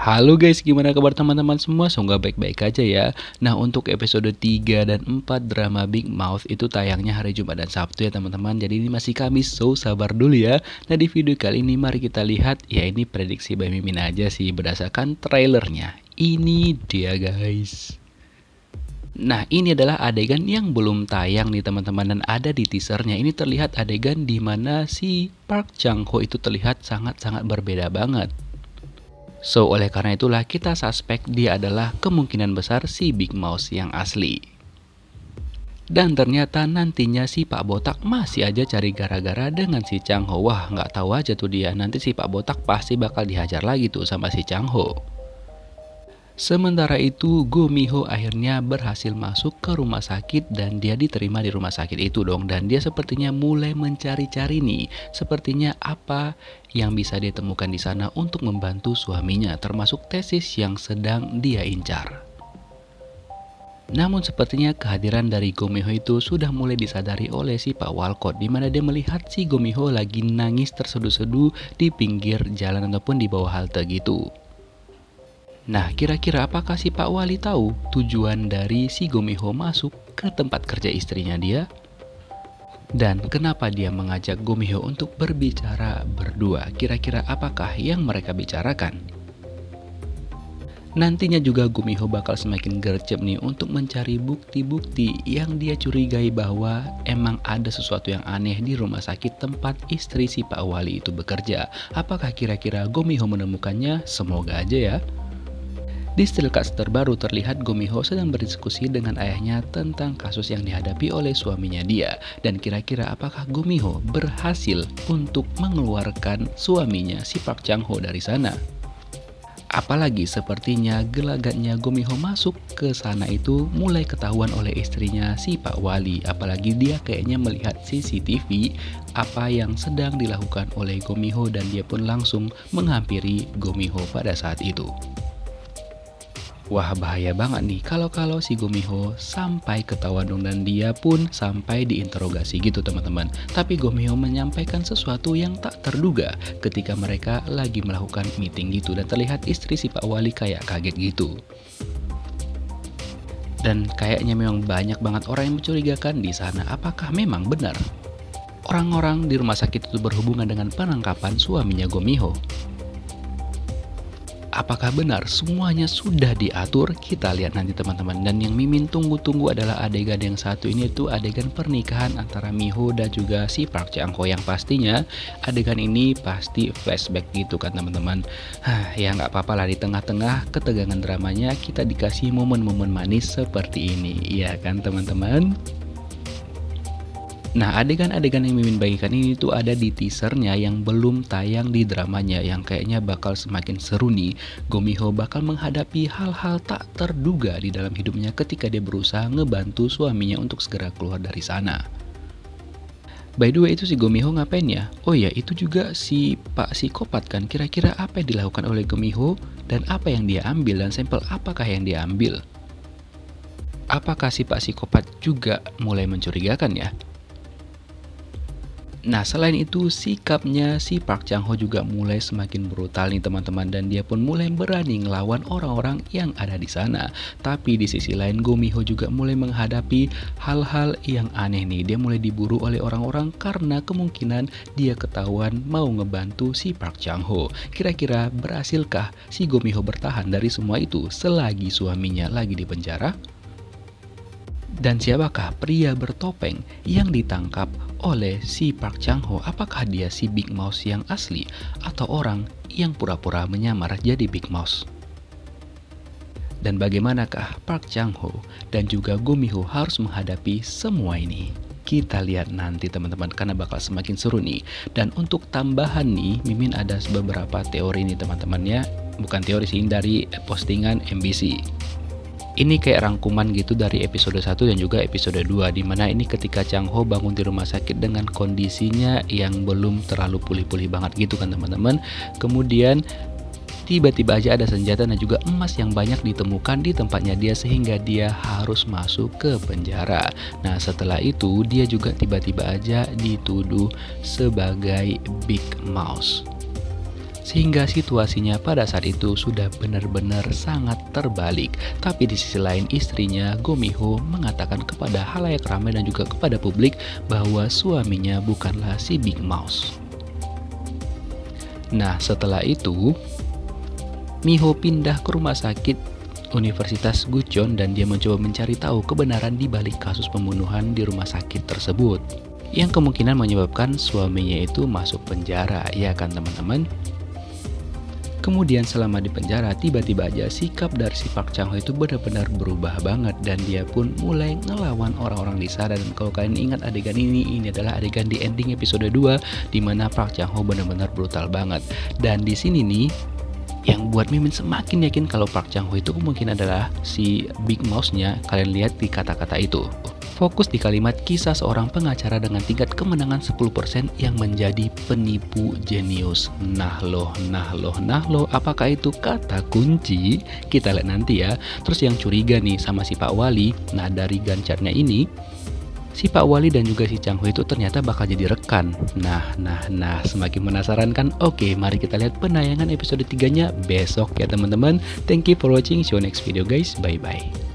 Halo guys, gimana kabar teman-teman semua? Semoga baik-baik aja ya. Nah, untuk episode 3 dan 4 drama Big Mouth itu tayangnya hari Jumat dan Sabtu ya teman-teman. Jadi ini masih Kamis, so sabar dulu ya. Nah, di video kali ini mari kita lihat, ya ini prediksi by Mimin aja sih berdasarkan trailernya. Ini dia guys. Nah, ini adalah adegan yang belum tayang nih teman-teman, dan ada di teasernya. Ini terlihat adegan di mana si Park Chang Ho itu terlihat sangat-sangat berbeda banget. So, oleh karena itulah kita suspek dia adalah kemungkinan besar si Big Mouse yang asli. Dan ternyata nantinya si Pak Botak masih aja cari gara-gara dengan si Chang Ho. Wah, nggak tahu aja tuh dia. Nanti si Pak Botak pasti bakal dihajar lagi tuh sama si Chang Ho. Sementara itu, Go Miho akhirnya berhasil masuk ke rumah sakit dan dia diterima di rumah sakit itu dong. Dan dia sepertinya mulai mencari-cari nih, sepertinya apa yang bisa dia temukan di sana untuk membantu suaminya, termasuk tesis yang sedang dia incar. Namun sepertinya kehadiran dari Go Miho itu sudah mulai disadari oleh si Pak Walcott, di mana dia melihat si Go Miho lagi nangis terseduh-seduh di pinggir jalan ataupun di bawah halte gitu. Nah, kira-kira apakah si Pak Wali tahu tujuan dari si Go Miho masuk ke tempat kerja istrinya dia? Dan kenapa dia mengajak Go Miho untuk berbicara berdua? Kira-kira apakah yang mereka bicarakan? Nantinya juga Go Miho bakal semakin gercep nih untuk mencari bukti-bukti yang dia curigai bahwa emang ada sesuatu yang aneh di rumah sakit tempat istri si Pak Wali itu bekerja. Apakah kira-kira Go Miho menemukannya? Semoga aja ya. Di stillcuts terbaru terlihat Go Miho sedang berdiskusi dengan ayahnya tentang kasus yang dihadapi oleh suaminya dia. Dan kira-kira apakah Go Miho berhasil untuk mengeluarkan suaminya si Park Chang Ho dari sana? Apalagi sepertinya gelagatnya Go Miho masuk ke sana itu mulai ketahuan oleh istrinya si Pak Wali. Apalagi dia kayaknya melihat CCTV apa yang sedang dilakukan oleh Go Miho dan dia pun langsung menghampiri Go Miho pada saat itu. Wah, bahaya banget nih kalau si Go Miho sampai ketahuan dong, dan dia pun sampai diinterogasi gitu teman-teman. Tapi Go Miho menyampaikan sesuatu yang tak terduga ketika mereka lagi melakukan meeting gitu, dan terlihat istri si Pak Wali kayak kaget gitu. Dan kayaknya memang banyak banget orang yang mencurigakan di sana. Apakah memang benar orang-orang di rumah sakit itu berhubungan dengan penangkapan suaminya Go Miho? Apakah benar semuanya sudah diatur? Kita lihat nanti teman-teman. Dan yang Mimin tunggu-tunggu adalah adegan yang satu ini, itu adegan pernikahan antara Miho dan juga si Park Chang Ho, yang pastinya adegan ini pasti flashback gitu kan teman-teman. Ya nggak apa-apa lah, di tengah-tengah ketegangan dramanya kita dikasih momen-momen manis seperti ini, iya kan teman-teman? Nah, adegan-adegan yang Mimin bagikan ini tuh ada di teasernya yang belum tayang di dramanya, yang kayaknya bakal semakin seru nih. Go Miho bakal menghadapi hal-hal tak terduga di dalam hidupnya ketika dia berusaha ngebantu suaminya untuk segera keluar dari sana. By the way, itu si Go Miho ngapain ya? Oh ya, itu juga si Pak Psikopat kan. Kira-kira apa yang dilakukan oleh Go Miho dan apa yang dia ambil, dan sampel apakah yang dia ambil? Apakah si Pak Psikopat juga mulai mencurigakan ya? Nah, selain itu sikapnya si Park Chang Ho juga mulai semakin brutal nih teman-teman, dan dia pun mulai berani ngelawan orang-orang yang ada di sana. Tapi di sisi lain Go Miho juga mulai menghadapi hal-hal yang aneh nih. Dia mulai diburu oleh orang-orang karena kemungkinan dia ketahuan mau ngebantu si Park Chang Ho. Kira-kira berhasilkah si Go Miho bertahan dari semua itu selagi suaminya lagi di penjara? Dan siapakah pria bertopeng yang ditangkap oleh si Park Chang Ho? Apakah dia si Big Mouse yang asli atau orang yang pura-pura menyamar jadi Big Mouse? Dan bagaimanakah Park Chang Ho dan juga Go Miho harus menghadapi semua ini? Kita lihat nanti teman-teman, karena bakal semakin seru nih. Dan untuk tambahan nih, Mimin ada beberapa teori nih teman-teman ya. Bukan teori sih, dari postingan MBC. Ini kayak rangkuman gitu dari episode 1 dan juga episode 2, dimana ini ketika Chang Ho bangun di rumah sakit dengan kondisinya yang belum terlalu pulih-pulih banget gitu kan teman-teman. Kemudian tiba-tiba aja ada senjata dan juga emas yang banyak ditemukan di tempatnya dia, sehingga dia harus masuk ke penjara. Nah, setelah itu dia juga tiba-tiba aja dituduh sebagai Big Mouse. Sehingga situasinya pada saat itu sudah benar-benar sangat terbalik. Tapi di sisi lain istrinya, Go Mi-ho, mengatakan kepada halayak ramai dan juga kepada publik bahwa suaminya bukanlah si Big Mouse. Nah, setelah itu, Mi-ho pindah ke rumah sakit Universitas Gucheon dan dia mencoba mencari tahu kebenaran di balik kasus pembunuhan di rumah sakit tersebut, yang kemungkinan menyebabkan suaminya itu masuk penjara, ya kan teman-teman? Kemudian selama di penjara, tiba-tiba aja sikap dari si Park Chang-ho itu benar-benar berubah banget dan dia pun mulai ngelawan orang-orang di sana. Dan kalau kalian ingat adegan ini adalah adegan di ending episode 2 di mana Park Chang-ho benar-benar brutal banget. Dan di sini nih yang buat Mimin semakin yakin kalau Park Chang-ho itu mungkin adalah si Big Mouse-nya, kalian lihat di kata-kata itu. Fokus di kalimat kisah seorang pengacara dengan tingkat kemenangan 10% yang menjadi penipu jenius. Nah loh, apakah itu kata kunci? Kita lihat nanti ya. Terus yang curiga nih sama si Pak Wali, nah dari gancarnya ini, si Pak Wali dan juga si Chang-ho itu ternyata bakal jadi rekan. Nah, semakin penasaran kan? Oke, mari kita lihat penayangan episode 3-nya besok ya teman-teman. Thank you for watching, see you next video guys, bye-bye.